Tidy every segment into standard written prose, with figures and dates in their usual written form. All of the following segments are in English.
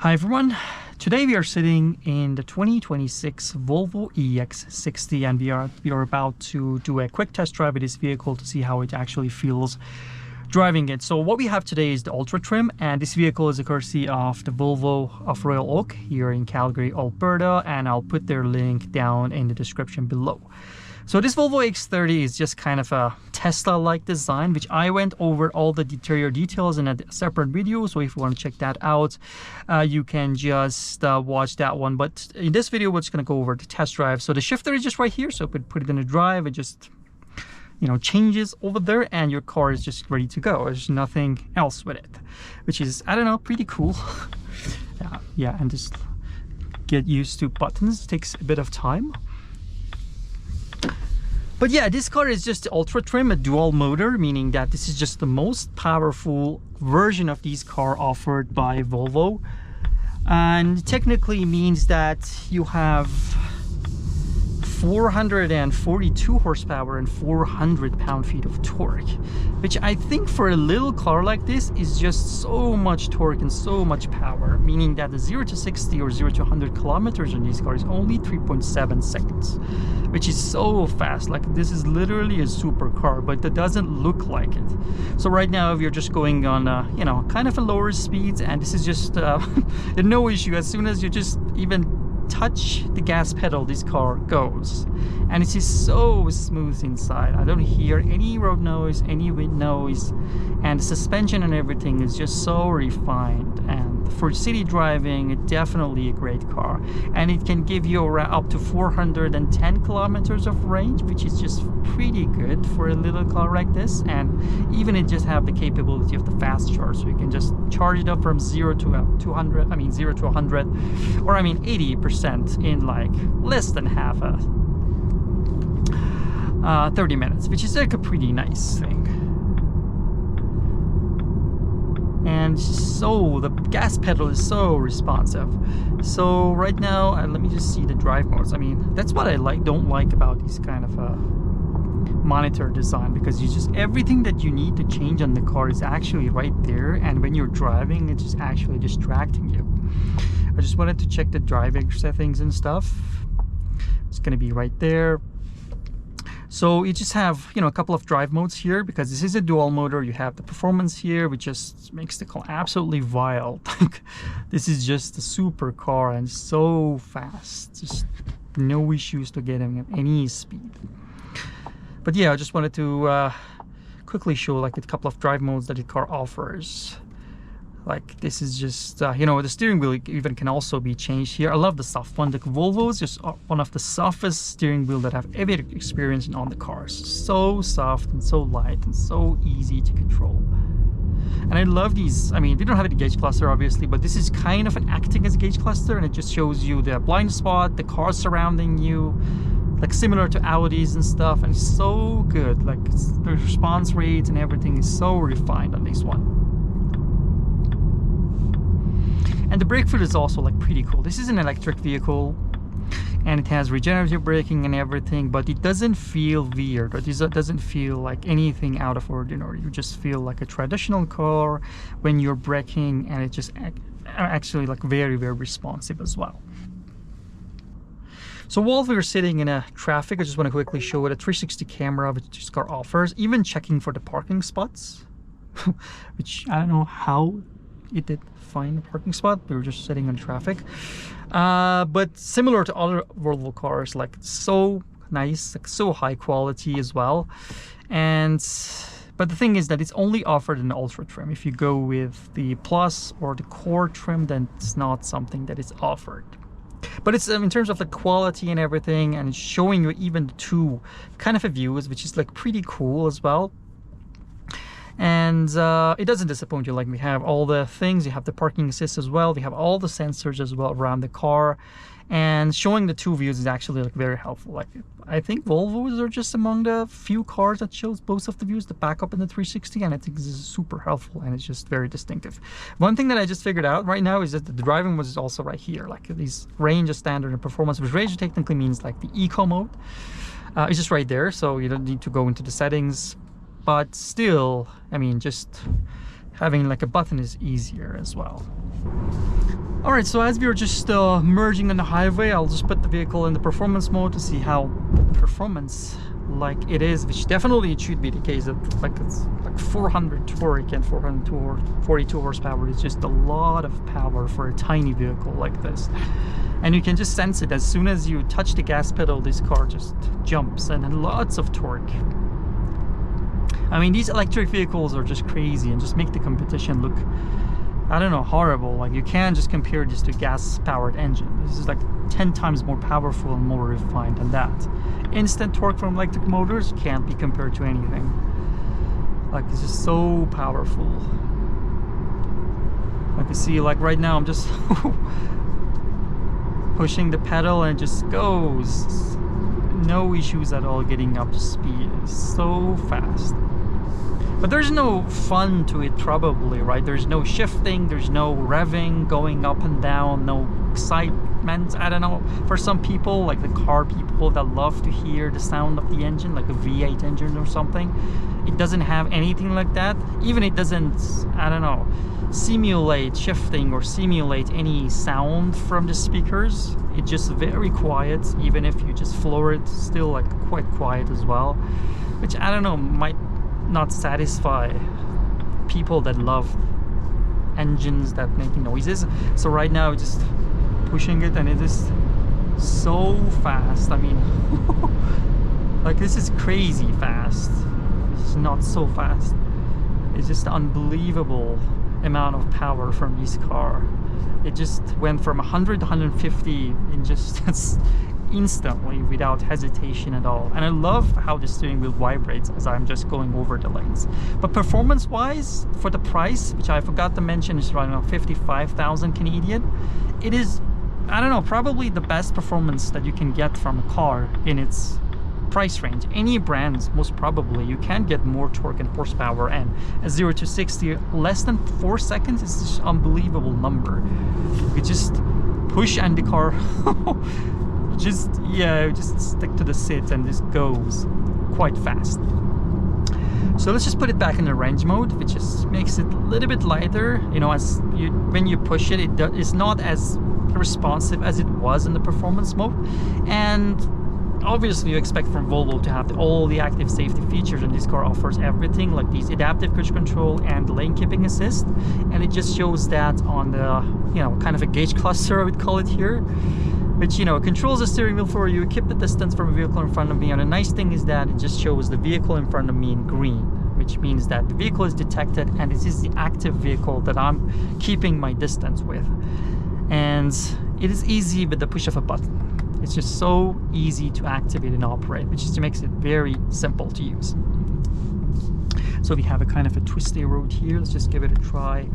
Hi everyone, today we are sitting in the 2026 Volvo EX30 and we are about to do a quick test drive with this vehicle to see how it actually feels driving it. So what we have today is the Ultra Trim, and this vehicle is a courtesy of the Volvo of Royal Oak here in Calgary, Alberta, and I'll put their link down in the description below. So this Volvo EX30 is just kind of a Tesla-like design, which I went over all the interior details in a separate video. So if you want to check that out, you can just watch that one. But in this video, we're just going to go over the test drive. So the shifter is just right here. So put it in the drive. It just, changes over there and your car is just ready to go. There's nothing else with it, which is, I don't know, pretty cool. Yeah, and just get used to buttons. It takes a bit of time. But yeah, this car is just Ultra Trim, a dual motor, meaning that this is just the most powerful version of these cars offered by Volvo. And technically means that you have 442 horsepower and 400 pound-feet of torque, which I think for a little car like this is just so much torque and so much power, meaning that the 0 to 60 or 0 to 100 kilometers on these cars is only 3.7 seconds, which is so fast. Like, this is literally a super car, but that doesn't look like it. So right now, if you're just going on kind of a lower speeds, and this is just no issue. As soon as you just even touch the gas pedal, this car goes, and it is so smooth inside. I don't hear any road noise, any wind noise, and the suspension and everything is just so refined. And for city driving, it's definitely a great car, and it can give you up to 410 kilometers of range, which is just pretty good for a little car like this. And even it just have the capability of the fast charge, so you can just charge it up from 0 to 200, 0 to 100, or 80% in like less than half a 30 minutes, which is like a pretty nice thing. And so the gas pedal is so responsive. So right now, let me just see the drive modes. That's what I don't like about these kind of monitor design, because everything that you need to change on the car is actually right there, and when you're driving, it's just actually distracting you. I just wanted to check the driving settings and stuff. It's going to be right there. So you just have a couple of drive modes here, because this is a dual motor. You have the performance here, which just makes the car absolutely wild. This is just a super car and so fast, just no issues to getting at any speed. But yeah, I just wanted to quickly show like a couple of drive modes that the car offers. Like, this is just the steering wheel even can also be changed here. I love the soft one. The Volvo is just one of the softest steering wheel that I've ever experienced on the cars. So soft and so light and so easy to control. And I love these. We don't have a gauge cluster obviously, but this is kind of acting as a gauge cluster, and it just shows you the blind spot, the cars surrounding you, like similar to Audis and stuff. And it's so good. Like, the response rates and everything is so refined on this one. And the brake fluid is also like pretty cool. This is an electric vehicle, and it has regenerative braking and everything, but it doesn't feel weird, or it doesn't feel like anything out of ordinary. You just feel like a traditional car when you're braking, and it just actually like very, very responsive as well. So while we're sitting in a traffic, I just want to quickly show it a 360 camera which this car offers, even checking for the parking spots, which I don't know how it did find a parking spot. We were just sitting in traffic, but similar to other Volvo cars, like so nice, like so high quality as well. But the thing is that it's only offered in the Ultra Trim. If you go with the Plus or the Core Trim, then it's not something that is offered. But it's in terms of the quality and everything, and it's showing you even the two kind of views, which is like pretty cool as well. And it doesn't disappoint you. Like, we have all the things. You have the parking assist as well. We have all the sensors as well around the car, and showing the two views is actually like very helpful. Like, I think Volvos are just among the few cars that shows both of the views, the backup and the 360, and I think this is super helpful, and it's just very distinctive. One thing that I just figured out right now is that the driving mode is also right here. Like, these range, standard, and performance, which range technically means like the eco mode. It's just right there, so you don't need to go into the settings. But still, just having like a button is easier as well. All right, so as we were just merging on the highway, I'll just put the vehicle in the performance mode to see how performance like it is, which definitely it should be the case. It's like 400 torque and 442 horsepower is just a lot of power for a tiny vehicle like this. And you can just sense it as soon as you touch the gas pedal, this car just jumps, and lots of torque. I mean, these electric vehicles are just crazy and just make the competition look, I don't know, horrible. Like, you can't just compare this to gas-powered engine. This is like 10 times more powerful and more refined than that. Instant torque from electric motors can't be compared to anything. Like, this is so powerful. Like, you see, like right now I'm just pushing the pedal and it just goes. No issues at all getting up to speed. It's so fast. But there's no fun to it probably, right? There's no shifting, there's no revving, going up and down, no excitement. I don't know. For some people, like the car people that love to hear the sound of the engine, like a V8 engine or something, it doesn't have anything like that. Even it doesn't, I don't know, simulate shifting or simulate any sound from the speakers. It's just very quiet. Even if you just floor it, still like quite quiet as well, which I don't know, might not satisfy people that love engines that make noises. So right now just pushing it and it is so fast. I mean like, this is crazy fast. It's not so fast. It's just unbelievable amount of power from this car. It just went from 100 to 150 in just instantly without hesitation at all. And I love how the steering wheel vibrates as I'm just going over the lanes. But performance wise, for the price, which I forgot to mention, is around 55,000 Canadian, it is, I don't know, probably the best performance that you can get from a car in its price range. Any brands, most probably, you can get more torque and horsepower, and a 0 to 60 less than 4 seconds is just unbelievable number. You just push and the car just stick to the sit and this goes quite fast. So let's just put it back in the range mode, which just makes it a little bit lighter. You know, as you, when you push it, it's not as responsive as it was in the performance mode. And obviously you expect from Volvo to have all the active safety features, and this car offers everything, like these adaptive cruise control and lane keeping assist. And it just shows that on the, you know, kind of a gauge cluster I would call it here, which, you know, controls the steering wheel for you, keep the distance from a vehicle in front of me. And the nice thing is that it just shows the vehicle in front of me in green, which means that the vehicle is detected and this is the active vehicle that I'm keeping my distance with. And it is easy with the push of a button. It's just so easy to activate and operate, which just makes it very simple to use. So we have a kind of a twisty road here. Let's just give it a try.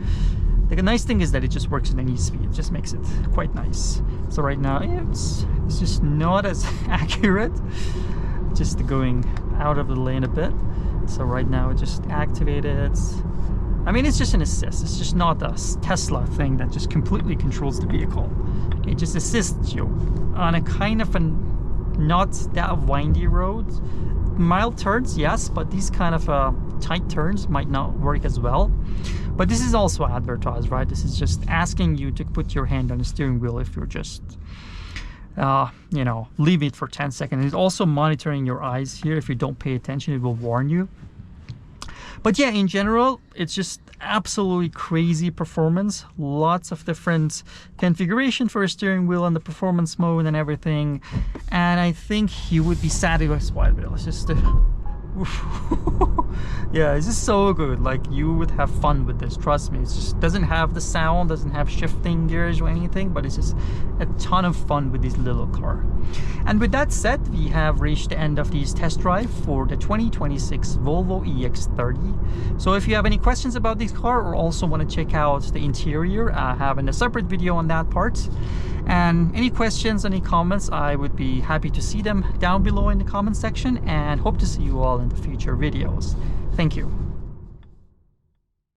The nice thing is that it just works at any speed. It just makes it quite nice. So right now it's just not as accurate, just going out of the lane a bit. So right now it just activated. I mean, it's just an assist. It's just not a Tesla thing that just completely controls the vehicle. It just assists you on a kind of a not that windy road. Mild turns, yes, but these kind of tight turns might not work as well. But this is also advertised, right? This is just asking you to put your hand on the steering wheel if you're just, you know, leave it for 10 seconds. It's also monitoring your eyes here. If you don't pay attention, it will warn you. But yeah, in general, it's just absolutely crazy performance. Lots of different configuration for a steering wheel and the performance mode and everything. And I think you would be satisfied with it. It's just yeah, it's just so good. Like, you would have fun with this, trust me. It just doesn't have the sound, doesn't have shifting gears or anything, but it's just a ton of fun with this little car. And with that said, we have reached the end of this test drive for the 2026 Volvo EX30. So if you have any questions about this car or also want to check out the interior, I have a separate video on that part. And any questions, any comments, I would be happy to see them down below in the comment section, and hope to see you all in the future videos. Thank you.